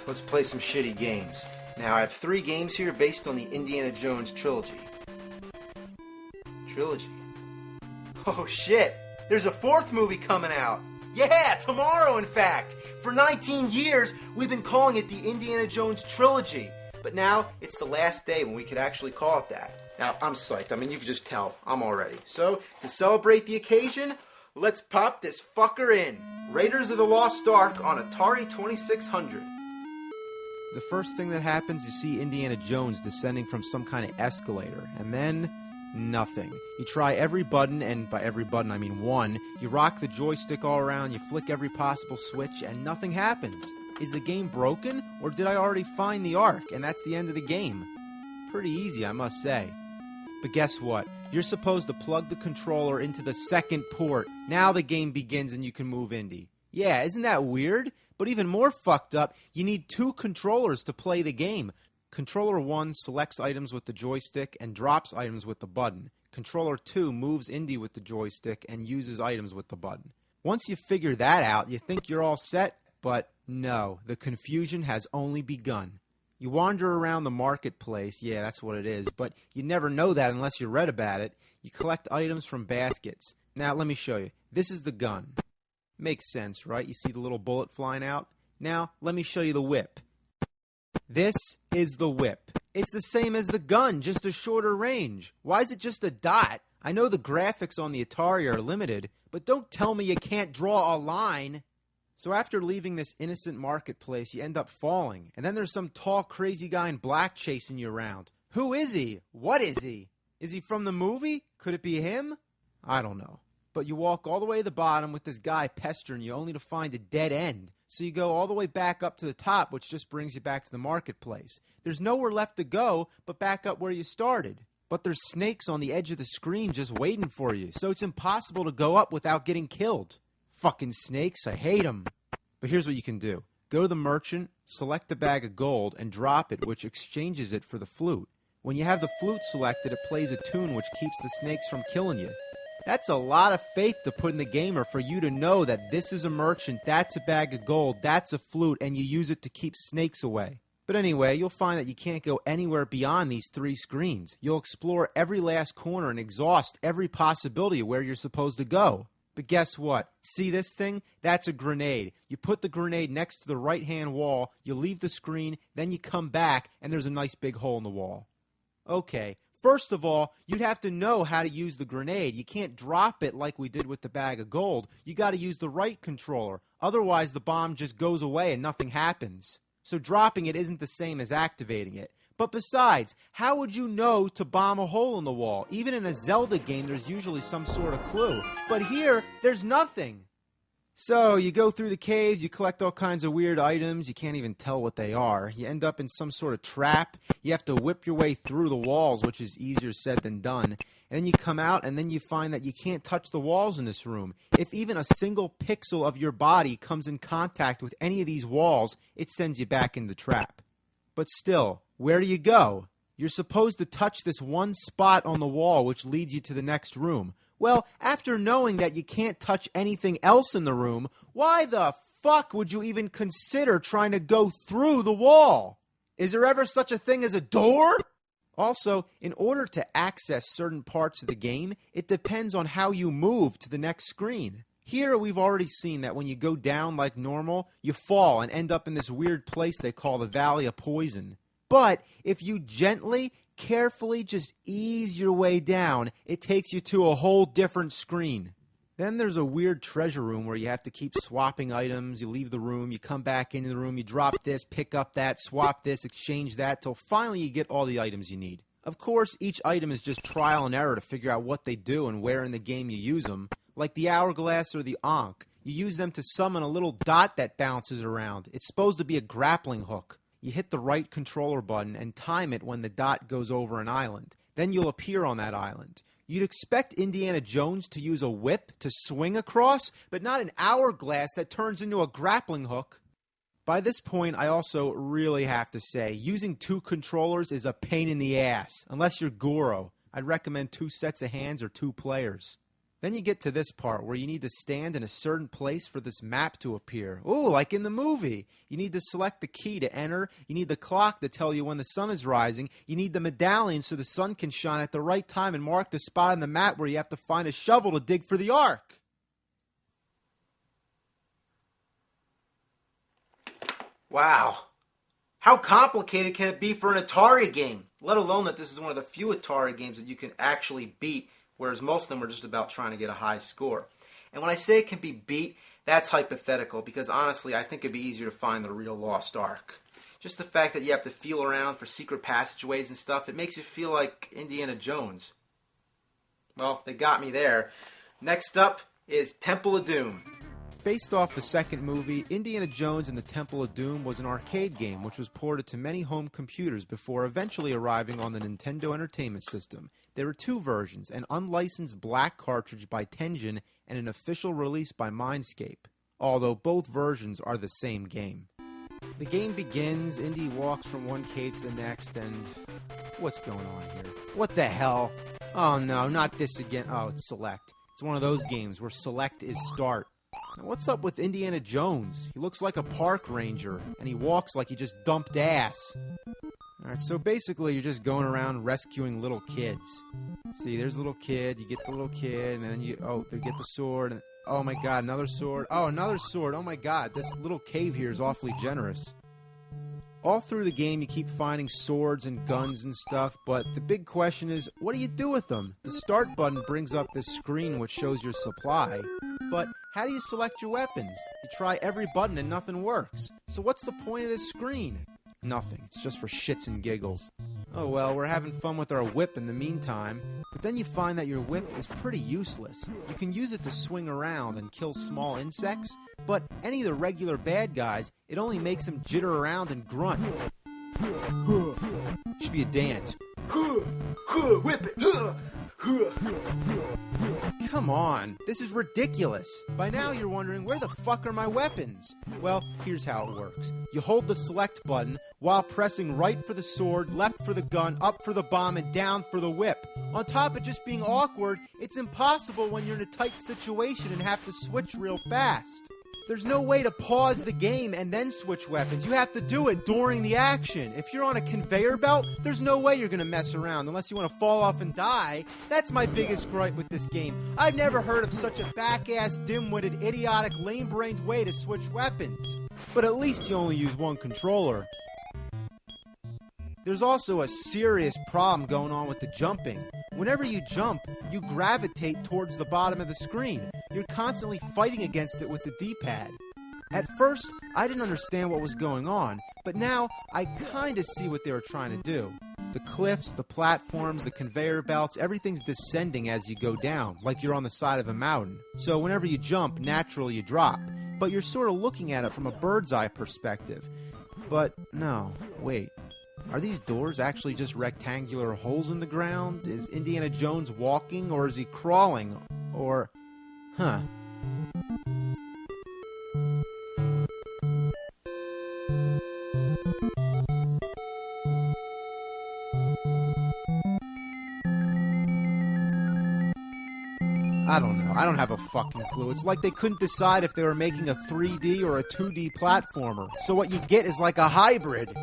Let's play some shitty games. Now, I have 3 games here based on the Indiana Jones trilogy. Oh shit! There's a 4th movie coming out! Yeah, tomorrow in fact! For 19 years, we've been calling it the Indiana Jones trilogy. But now, it's the last day when we could actually call it that. Now, I'm psyched. I mean, you can just tell. I'm all ready. So, to celebrate the occasion, let's pop this fucker in. Raiders of the Lost Ark on Atari 2600. The first thing that happens, you see Indiana Jones descending from some kind of escalator, and then nothing. You try every button, and by every button I mean one. You rock the joystick all around, you flick every possible switch, and nothing happens. Is the game broken, or did I already find the Ark, and that's the end of the game? Pretty easy, I must say. But guess what? You're supposed to plug the controller into the second port. Now the game begins and you can move Indy. Yeah, isn't that weird? But even more fucked up, you need 2 controllers to play the game. Controller 1 selects items with the joystick and drops items with the button. Controller 2 moves Indy with the joystick and uses items with the button. Once you figure that out, you think you're all set, but no, the confusion has only begun. You wander around the marketplace, yeah, that's what it is, but you never know that unless you read about it. You collect items from baskets. Now, let me show you. This is the gun. Makes sense, right? You see the little bullet flying out? Now, let me show you the whip. This is the whip. It's the same as the gun, just a shorter range. Why is it just a dot? I know the graphics on the Atari are limited, but don't tell me you can't draw a line. So after leaving this innocent marketplace, you end up falling, and then there's some tall, crazy guy in black chasing you around. Who is he? What is he? Is he from the movie? Could it be him? I don't know. But you walk all the way to the bottom with this guy pestering you only to find a dead end. So you go all the way back up to the top, which just brings you back to the marketplace. There's nowhere left to go but back up where you started. But there's snakes on the edge of the screen just waiting for you, so it's impossible to go up without getting killed. Fucking snakes, I hate them. But here's what you can do. Go to the merchant, select the bag of gold, and drop it, which exchanges it for the flute. When you have the flute selected, it plays a tune which keeps the snakes from killing you. That's a lot of faith to put in the gamer for you to know that this is a merchant, that's a bag of gold, that's a flute, and you use it to keep snakes away. But anyway, you'll find that you can't go anywhere beyond these 3 screens. You'll explore every last corner and exhaust every possibility of where you're supposed to go. But guess what? See this thing? That's a grenade. You put the grenade next to the right-hand wall, you leave the screen, then you come back, and there's a nice big hole in the wall. Okay. First of all, you'd have to know how to use the grenade. You can't drop it like we did with the bag of gold. You got to use the right controller. Otherwise, the bomb just goes away and nothing happens. So dropping it isn't the same as activating it. But besides, how would you know to bomb a hole in the wall? Even in a Zelda game, there's usually some sort of clue. But here, there's nothing. So, you go through the caves, you collect all kinds of weird items, you can't even tell what they are. You end up in some sort of trap, you have to whip your way through the walls, which is easier said than done. And then you come out, and then you find that you can't touch the walls in this room. If even a single pixel of your body comes in contact with any of these walls, it sends you back in the trap. But still, where do you go? You're supposed to touch this one spot on the wall, which leads you to the next room. Well, after knowing that you can't touch anything else in the room, why the fuck would you even consider trying to go through the wall? Is there ever such a thing as a door? Also, in order to access certain parts of the game, it depends on how you move to the next screen. Here, we've already seen that when you go down like normal, you fall and end up in this weird place they call the Valley of Poison. But if you gently, carefully just ease your way down, it takes you to a whole different screen. Then there's a weird treasure room where you have to keep swapping items. You leave the room, you come back into the room, you drop this, pick up that, swap this, exchange that, till finally you get all the items you need. Of course, each item is just trial and error to figure out what they do and where in the game you use them. Like the hourglass or the ankh. You use them to summon a little dot that bounces around. It's supposed to be a grappling hook. You hit the right controller button and time it when the dot goes over an island. Then you'll appear on that island. You'd expect Indiana Jones to use a whip to swing across, but not an hourglass that turns into a grappling hook. By this point, I also really have to say, using 2 controllers is a pain in the ass, unless you're Goro. I'd recommend 2 sets of hands or 2 players. Then you get to this part where you need to stand in a certain place for this map to appear. Ooh, like in the movie. You need to select the key to enter. You need the clock to tell you when the sun is rising. You need the medallion so the sun can shine at the right time and mark the spot on the map where you have to find a shovel to dig for the ark. Wow. How complicated can it be for an Atari game? Let alone that this is one of the few Atari games that you can actually beat, whereas most of them are just about trying to get a high score. And when I say it can be beat, that's hypothetical, because honestly, I think it'd be easier to find the real Lost Ark. Just the fact that you have to feel around for secret passageways and stuff, it makes you feel like Indiana Jones. Well, they got me there. Next up is Temple of Doom. Based off the second movie, Indiana Jones and the Temple of Doom was an arcade game which was ported to many home computers before eventually arriving on the Nintendo Entertainment System. There were two versions, an unlicensed black cartridge by Tengen and an official release by Mindscape, although both versions are the same game. The game begins, Indy walks from one cave to the next, and what's going on here? What the hell? Oh no, not this again. Oh, it's Select. It's one of those games where Select is Start. Now, what's up with Indiana Jones? He looks like a park ranger, and he walks like he just dumped ass. Alright, so basically you're just going around rescuing little kids. See, there's a little kid, you get the little kid, and then they get the sword, and oh my god, another sword. Oh, another sword. Oh my god, this little cave here is awfully generous. All through the game you keep finding swords and guns and stuff, but the big question is, what do you do with them? The start button brings up this screen which shows your supply, but how do you select your weapons? You try every button and nothing works. So what's the point of this screen? Nothing. It's just for shits and giggles. Oh well, we're having fun with our whip in the meantime, but then you find that your whip is pretty useless. You can use it to swing around and kill small insects, but any of the regular bad guys, it only makes them jitter around and grunt. Should be a dance. Whip it! Come on, this is ridiculous. By now you're wondering, where the fuck are my weapons? Well, here's how it works. You hold the select button while pressing right for the sword, left for the gun, up for the bomb, and down for the whip. On top of just being awkward, it's impossible when you're in a tight situation and have to switch real fast. There's no way to pause the game and then switch weapons. You have to do it during the action. If you're on a conveyor belt, there's no way you're going to mess around unless you want to fall off and die. That's my biggest gripe with this game. I've never heard of such a back-ass, dim-witted, idiotic, lame-brained way to switch weapons. But at least you only use one controller. There's also a serious problem going on with the jumping. Whenever you jump, you gravitate towards the bottom of the screen. You're constantly fighting against it with the D-pad. At first, I didn't understand what was going on, but now I kinda see what they were trying to do. The cliffs, the platforms, the conveyor belts, everything's descending as you go down, like you're on the side of a mountain. So whenever you jump, naturally you drop. But you're sort of looking at it from a bird's eye perspective. But no, wait. Are these doors actually just rectangular holes in the ground? Is Indiana Jones walking, or is he crawling? Or... huh. I don't know. I don't have a fucking clue. It's like they couldn't decide if they were making a 3D or a 2D platformer. So what you get is like a hybrid.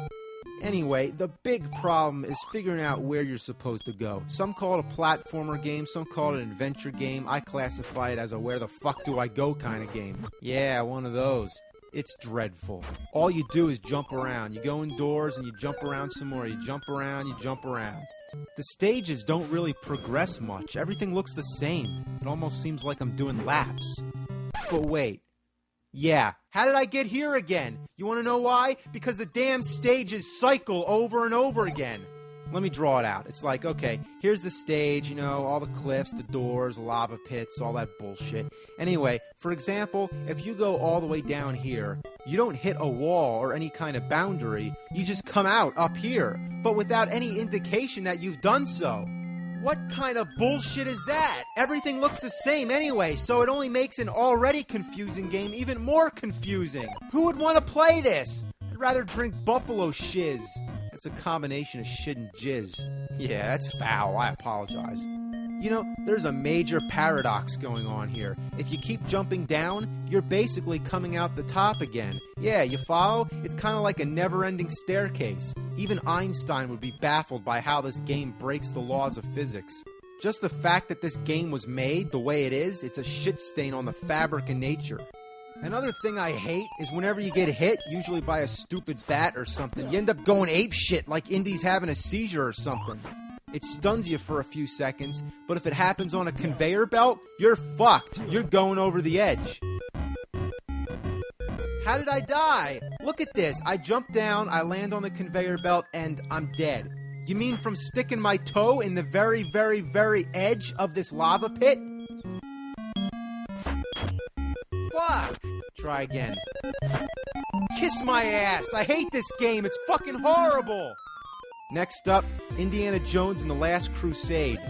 Anyway, the big problem is figuring out where you're supposed to go. Some call it a platformer game, some call it an adventure game. I classify it as a where the fuck do I go kind of game. Yeah, one of those. It's dreadful. All you do is jump around. You go indoors and you jump around some more. You jump around, you jump around. The stages don't really progress much. Everything looks the same. It almost seems like I'm doing laps. But wait. Yeah, how did I get here again? You want to know why? Because the damn stages cycle over and over again. Let me draw it out. It's like, okay, here's the stage, you know, all the cliffs, the doors, lava pits, all that bullshit. Anyway, for example, if you go all the way down here, you don't hit a wall or any kind of boundary. You just come out up here, but without any indication that you've done so. What kind of bullshit is that? Everything looks the same anyway, so it only makes an already confusing game even more confusing. Who would want to play this? I'd rather drink buffalo shiz. It's a combination of shit and jizz. Yeah, that's foul. I apologize. You know, there's a major paradox going on here. If you keep jumping down, you're basically coming out the top again. Yeah, you follow? It's kind of like a never-ending staircase. Even Einstein would be baffled by how this game breaks the laws of physics. Just the fact that this game was made the way it is, it's a shit stain on the fabric of nature. Another thing I hate is whenever you get hit, usually by a stupid bat or something, you end up going apeshit like Indy's having a seizure or something. It stuns you for a few seconds, but if it happens on a conveyor belt, you're fucked. You're going over the edge. How did I die? Look at this. I jump down, I land on the conveyor belt, and I'm dead. You mean from sticking my toe in the very, very, very edge of this lava pit? Fuck! Try again. Kiss my ass! I hate this game! It's fucking horrible! Next up, Indiana Jones and the Last Crusade.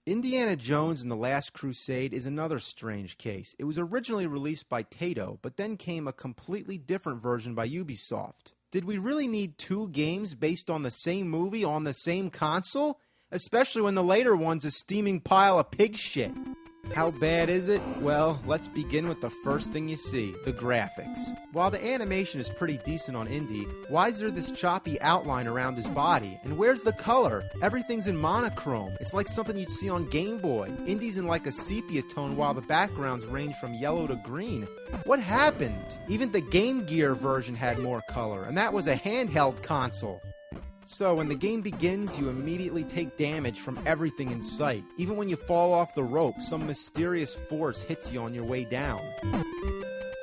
Indiana Jones and the Last Crusade is another strange case. It was originally released by Taito, but then came a completely different version by Ubisoft. Did we really need two games based on the same movie on the same console? Especially when the later one's a steaming pile of pig shit. How bad is it? Well, let's begin with the first thing you see, the graphics. While the animation is pretty decent on Indy, why is there this choppy outline around his body? And where's the color? Everything's in monochrome. It's like something you'd see on Game Boy. Indy's in like a sepia tone while the backgrounds range from yellow to green. What happened? Even the Game Gear version had more color, and that was a handheld console. So, when the game begins, you immediately take damage from everything in sight. Even when you fall off the rope, some mysterious force hits you on your way down.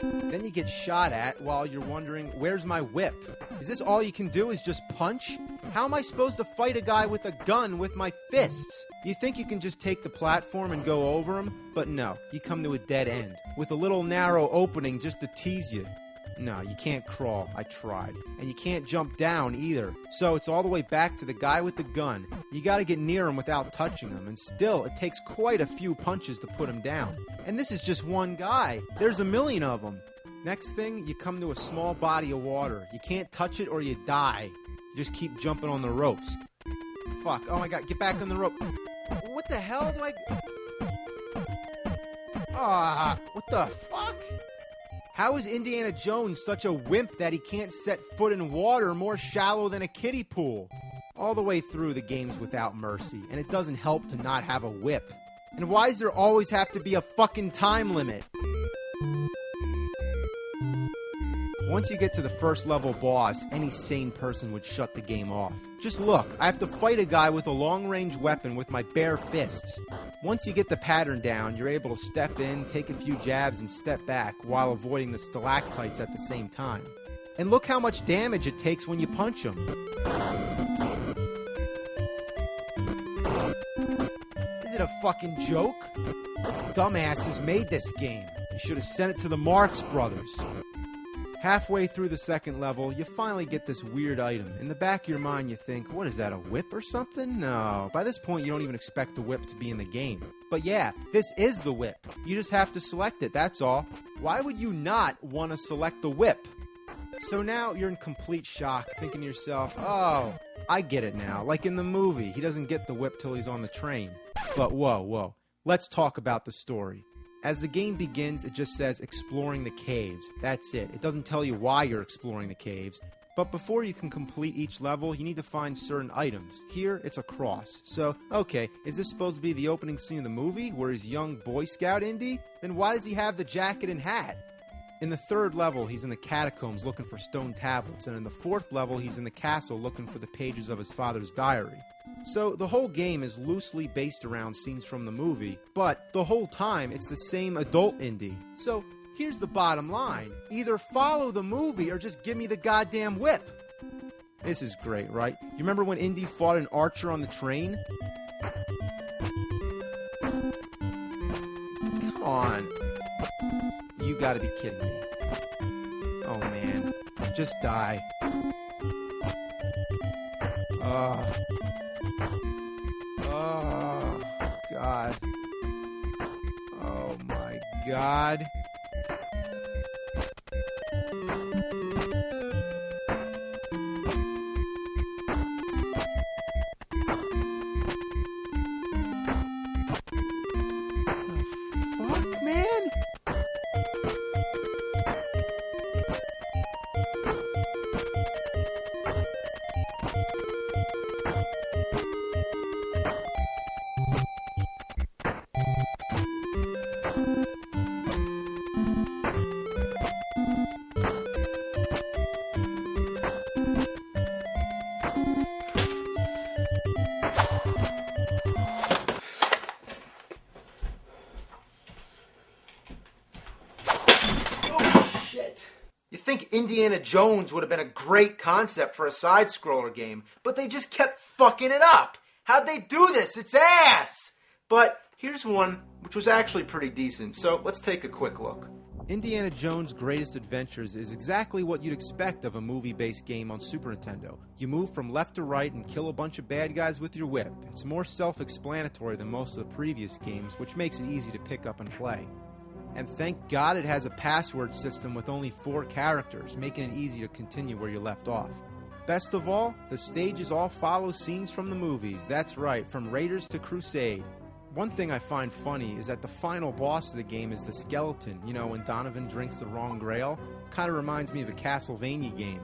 Then you get shot at while you're wondering, where's my whip? Is this all you can do is just punch? How am I supposed to fight a guy with a gun with my fists? You think you can just take the platform and go over him? But no, you come to a dead end, with a little narrow opening just to tease you. No, you can't crawl. I tried. And you can't jump down either. So it's all the way back to the guy with the gun. You gotta get near him without touching him, and still, it takes quite a few punches to put him down. And this is just one guy. There's a million of them. Next thing, you come to a small body of water. You can't touch it or you die. You just keep jumping on the ropes. Fuck. Oh my god, get back on the rope. What the hell do I... what the fuck? How is Indiana Jones such a wimp that he can't set foot in water more shallow than a kiddie pool? All the way through, the game's without mercy, and it doesn't help to not have a whip. And why does there always have to be a fucking time limit? Once you get to the first level boss, any sane person would shut the game off. Just look, I have to fight a guy with a long-range weapon with my bare fists. Once you get the pattern down, you're able to step in, take a few jabs, and step back while avoiding the stalactites at the same time. And look how much damage it takes when you punch him. Is it a fucking joke? What dumbasses made this game? You should have sent it to the Marx Brothers. Halfway through the second level, you finally get this weird item. In the back of your mind, you think, what is that, a whip or something? No. By this point, you don't even expect the whip to be in the game. But yeah, this is the whip. You just have to select it, that's all. Why would you not want to select the whip? So now you're in complete shock, thinking to yourself, oh, I get it now. Like in the movie, he doesn't get the whip till he's on the train. But whoa. Let's talk about the story. As the game begins, it just says exploring the caves. That's it. It doesn't tell you why you're exploring the caves. But before you can complete each level, you need to find certain items. Here, it's a cross. So, okay, is this supposed to be the opening scene of the movie, where he's young Boy Scout Indy? Then why does he have the jacket and hat? In the third level, he's in the catacombs looking for stone tablets, and in the fourth level, he's in the castle looking for the pages of his father's diary. So the whole game is loosely based around scenes from the movie, but the whole time it's the same adult Indy. So here's the bottom line. Either follow the movie or just give me the goddamn whip. This is great, right? You remember when Indy fought an archer on the train? Come on. You gotta be kidding me. Oh man. Just die. Oh, God. Oh my God. What the fuck, man? You think Indiana Jones would have been a great concept for a side-scroller game, but they just kept fucking it up. How'd they do this? It's ass! But here's one which was actually pretty decent, so let's take a quick look. Indiana Jones' Greatest Adventures is exactly what you'd expect of a movie-based game on Super Nintendo. You move from left to right and kill a bunch of bad guys with your whip. It's more self-explanatory than most of the previous games, which makes it easy to pick up and play. And thank God it has a password system with only 4 characters, making it easy to continue where you left off. Best of all, the stages all follow scenes from the movies. That's right, from Raiders to Crusade. One thing I find funny is that the final boss of the game is the skeleton. You know, when Donovan drinks the wrong grail? Kinda reminds me of a Castlevania game.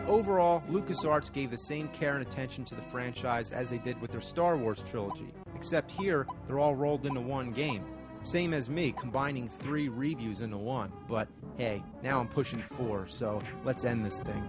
Overall, LucasArts gave the same care and attention to the franchise as they did with their Star Wars trilogy. Except here, they're all rolled into one game. Same as me, combining 3 reviews into one. But hey, now I'm pushing 4, so let's end this thing.